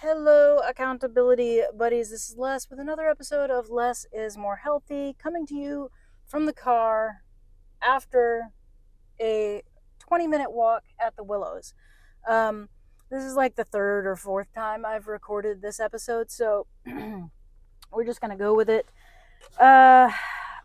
Hello, accountability buddies. This is Les with another episode of Less is More Healthy, coming to you from the car after a 20-minute walk at the Willows. This is like the third or fourth time I've recorded this episode, so we're just gonna go with it. Uh,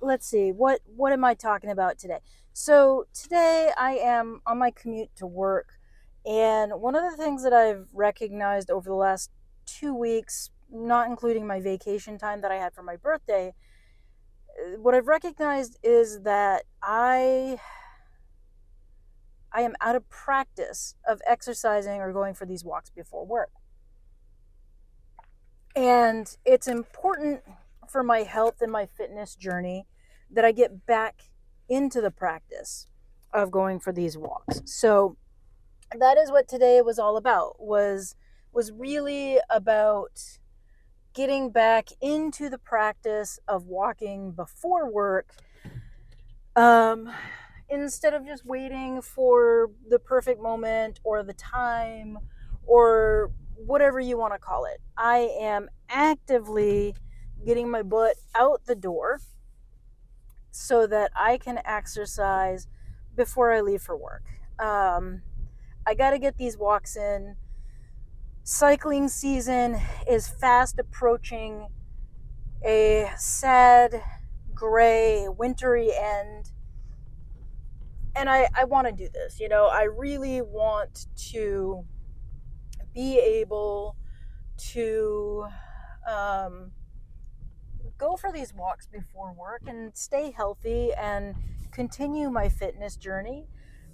let's see. What am I talking about today? So today I am on my commute to work, and one of the things that I've recognized over the last 2 weeks, not including my vacation time that I had for my birthday, what I've recognized is that I am out of practice of exercising or going for these walks before work. And it's important for my health and my fitness journey that I get back into the practice of going for these walks. So that is what today was all about. Was really about getting back into the practice of walking before work, instead of just waiting for the perfect moment or the time or whatever you want to call it. I am actively getting my butt out the door so that I can exercise before I leave for work. I got to get these walks in. Cycling season is fast approaching a sad, gray, wintry end. And I want to do this. I really want to be able to go for these walks before work and stay healthy and continue my fitness journey.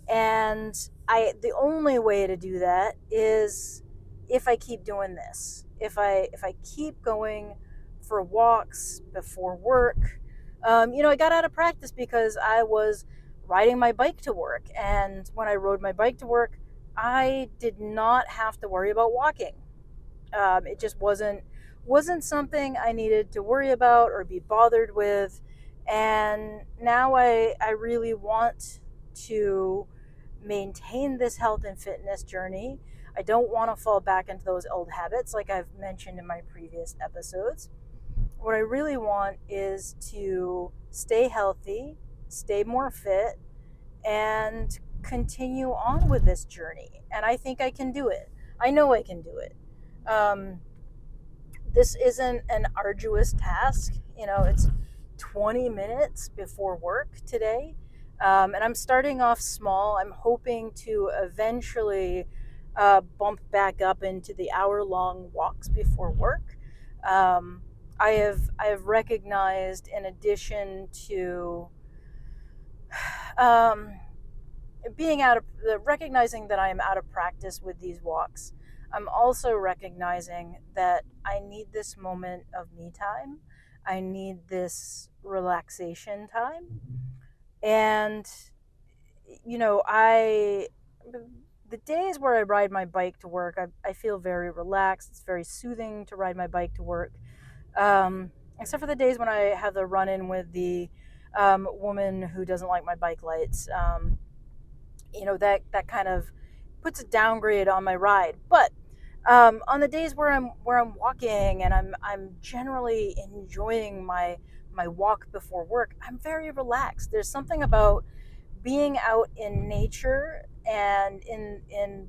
And the only way to do that is if I keep doing this. If I keep going for walks before work. I got out of practice because I was riding my bike to work, and when I rode my bike to work, I did not have to worry about walking. It just wasn't something I needed to worry about or be bothered with. And now I really want to maintain this health and fitness journey. I don't want to fall back into those old habits like I've mentioned in my previous episodes. What I really want is to stay healthy, stay more fit, and continue on with this journey. And I think I can do it. I know I can do it. Um, this isn't an arduous task. It's 20 minutes before work today. And I'm starting off small. I'm hoping to eventually bump back up into the hour-long walks before work. I have recognized, in addition to um, recognizing that I am out of practice with these walks, I'm also recognizing that I need this moment of me time. I need this relaxation time. And I the days where I ride my bike to work, I feel very relaxed. It's very soothing to ride my bike to work. Except for the days when I have the run in with the woman who doesn't like my bike lights. That kind of puts a downgrade on my ride. But on the days where I'm walking and I'm generally enjoying my walk before work, I'm very relaxed. There's something about being out in nature and in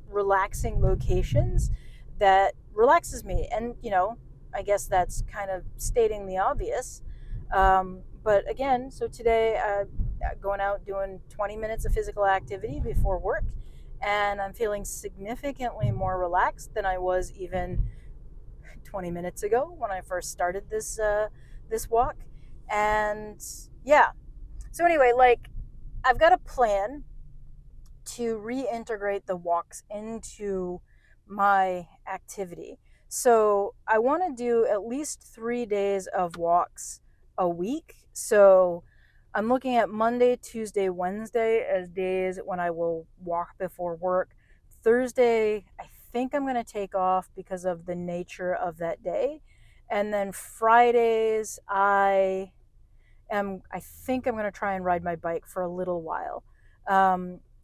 relaxing locations that relaxes me. And I guess that's kind of stating the obvious. But again, so today going out doing 20 minutes of physical activity before work, and I'm feeling significantly more relaxed than I was even 20 minutes ago when I first started this walk. And yeah, so anyway, I've got a plan to reintegrate the walks into my activity. So I want to do at least 3 days of walks a week. So I'm looking at Monday, Tuesday, Wednesday as days when I will walk before work. Thursday, I think I'm going to take off because of the nature of that day. And then Fridays, I think I'm going to try and ride my bike for a little while.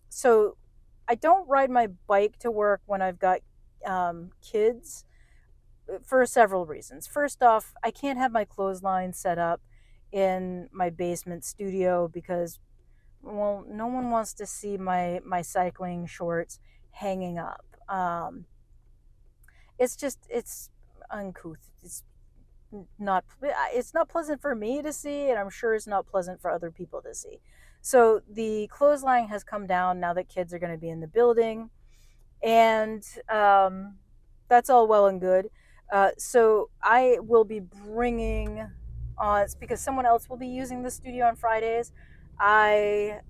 So I don't ride my bike to work when I've got kids for several reasons. First off, I can't have my clothesline set up in my basement studio because, well, no one wants to see my cycling shorts hanging up. It's uncouth. It's not pleasant for me to see, and I'm sure it's not pleasant for other people to see. So the clothesline has come down now that kids are going to be in the building, and that's all well and good. So I will be bringing on, it's because someone else will be using the studio on Fridays. I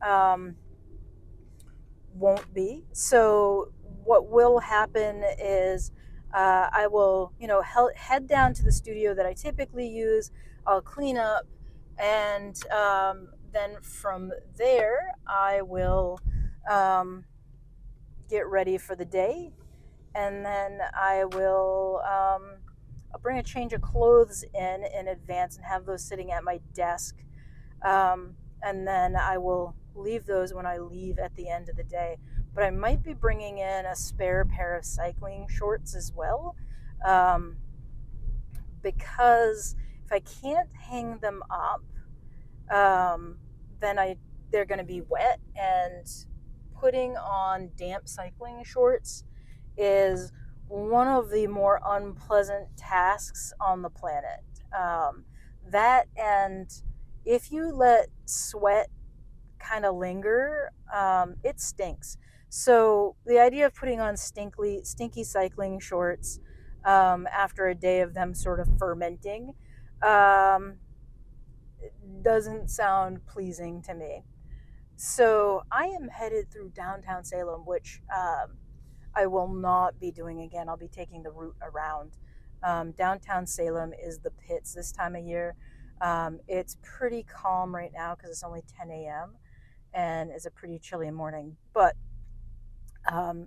won't be. So what will happen is I will, head down to the studio that I typically use. I'll clean up, and then from there I will get ready for the day, and then I'll bring a change of clothes in advance and have those sitting at my desk, and then I will leave those when I leave at the end of the day. But I might be bringing in a spare pair of cycling shorts as well, um, because if I can't hang them up, um, then they're going to be wet, and putting on damp cycling shorts is one of the more unpleasant tasks on the planet. That, and if you let sweat kind of linger, it stinks. So the idea of putting on stinky cycling shorts after a day of them sort of fermenting um, doesn't sound pleasing to me. So I am headed through downtown Salem, which I will not be doing again. I'll be taking the route around. Downtown Salem is the pits this time of year. It's pretty calm right now because it's only 10 a.m. and it's a pretty chilly morning. But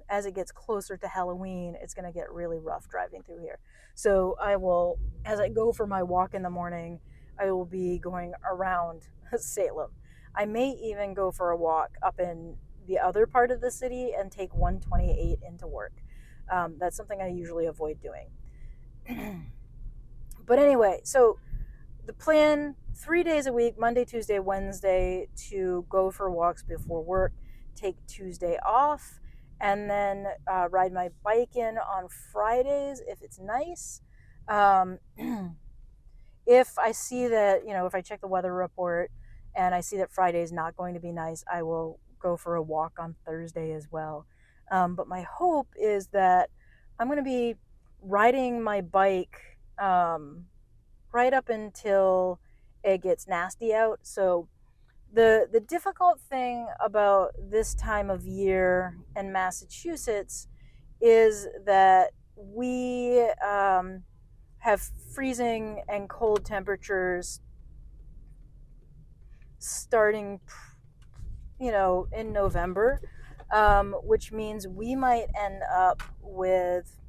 as it gets closer to Halloween, it's going to get really rough driving through here. So I will, as I go for my walk in the morning, I will be going around Salem. I may even go for a walk up in the other part of the city and take 128 into work. That's something I usually avoid doing. But anyway, so the plan: 3 days a week, Monday, Tuesday, Wednesday, to go for walks before work, take Tuesday off, and then ride my bike in on Fridays if it's nice. Um, if I see that, if I check the weather report and I see that Friday is not going to be nice, I will go for a walk on Thursday as well. But my hope is that I'm going to be riding my bike right up until it gets nasty out. So the difficult thing about this time of year in Massachusetts is that we have freezing and cold temperatures starting, in November, which means we might end up with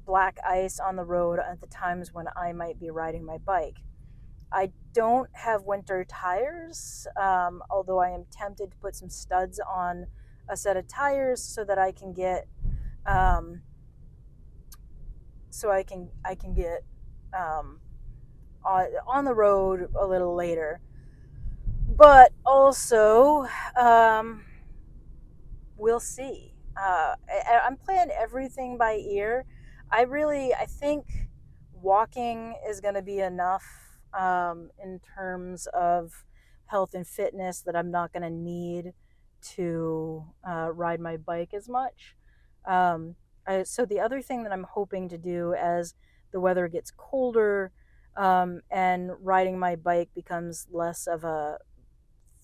black ice on the road at the times when I might be riding my bike. I don't have winter tires, although I am tempted to put some studs on a set of tires so that I can get um, on the road a little later. But also, we'll see. I'm playing everything by ear. I think walking is going to be enough in terms of health and fitness, that I'm not going to need to ride my bike as much. So the other thing that I'm hoping to do as the weather gets colder, and riding my bike becomes less of a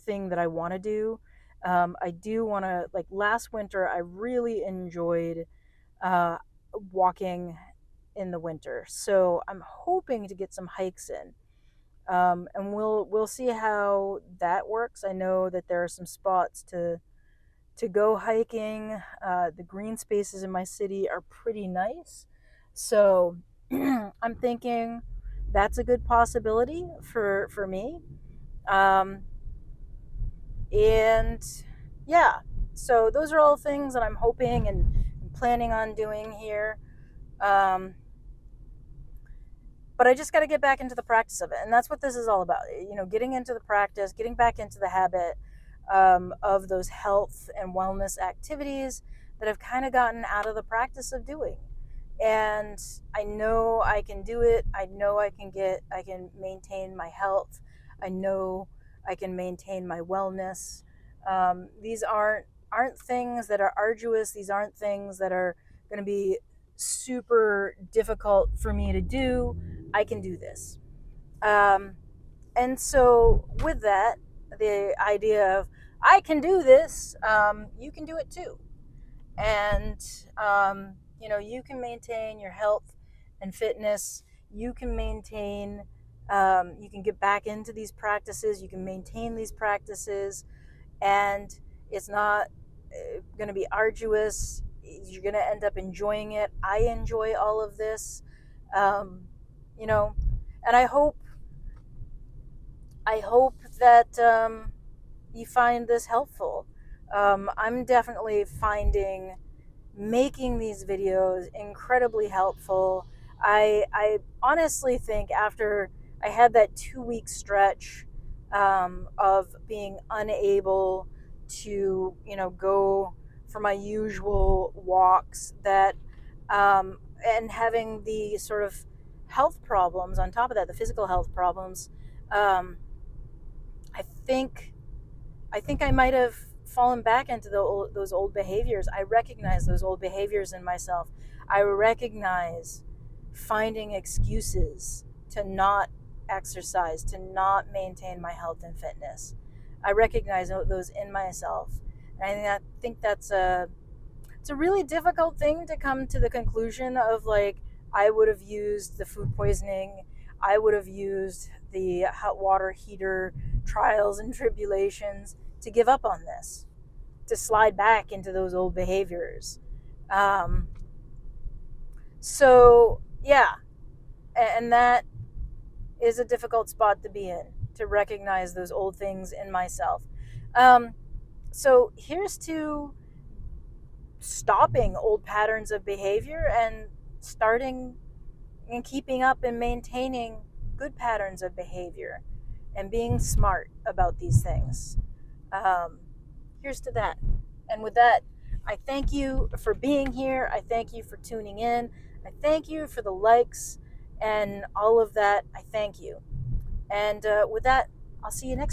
thing that I want to do. I do want to, like last winter, I really enjoyed uh, walking in the winter. So I'm hoping to get some hikes in, and we'll see how that works. I know that there are some spots to go hiking. The green spaces in my city are pretty nice, so I'm thinking that's a good possibility for me. Um, and yeah, so those are all things that I'm hoping and planning on doing here. Um, but I just got to get back into the practice of it. And that's what this is all about. Getting into the practice, getting back into the habit of those health and wellness activities that I've kind of gotten out of the practice of doing. And I know I can do it. I know I can maintain my health. I know I can maintain my wellness. These aren't things that are arduous. These aren't things that are going to be super difficult for me to do. I can do this. Um, and so, with that, the idea of I can do this, you can do it too. And, you can maintain your health and fitness. You can you can get back into these practices. You can maintain these practices. And it's not going to be arduous. You're going to end up enjoying it. I enjoy all of this. Um, you know, and I hope that you find this helpful. I'm definitely finding making these videos incredibly helpful. I honestly think after I had that 2 week stretch of being unable to, go for my usual walks, that and having the sort of health problems on top of that, the physical health problems, um, I think I might have fallen back into those old behaviors. I recognize those old behaviors in myself. I recognize finding excuses to not exercise, to not maintain my health and fitness. I recognize those in myself. And I think that's it's a really difficult thing to come to the conclusion of, like, I would have used the food poisoning, I would have used the hot water heater trials and tribulations to give up on this, to slide back into those old behaviors. Um, so, yeah, and that is a difficult spot to be in, to recognize those old things in myself. So, here's to stopping old patterns of behavior and starting and keeping up and maintaining good patterns of behavior and being smart about these things. Um, Here's to that. And with that, I thank you for being here. I thank you for tuning in. I thank you for the likes and all of that. I thank you. And with that, I'll see you next time.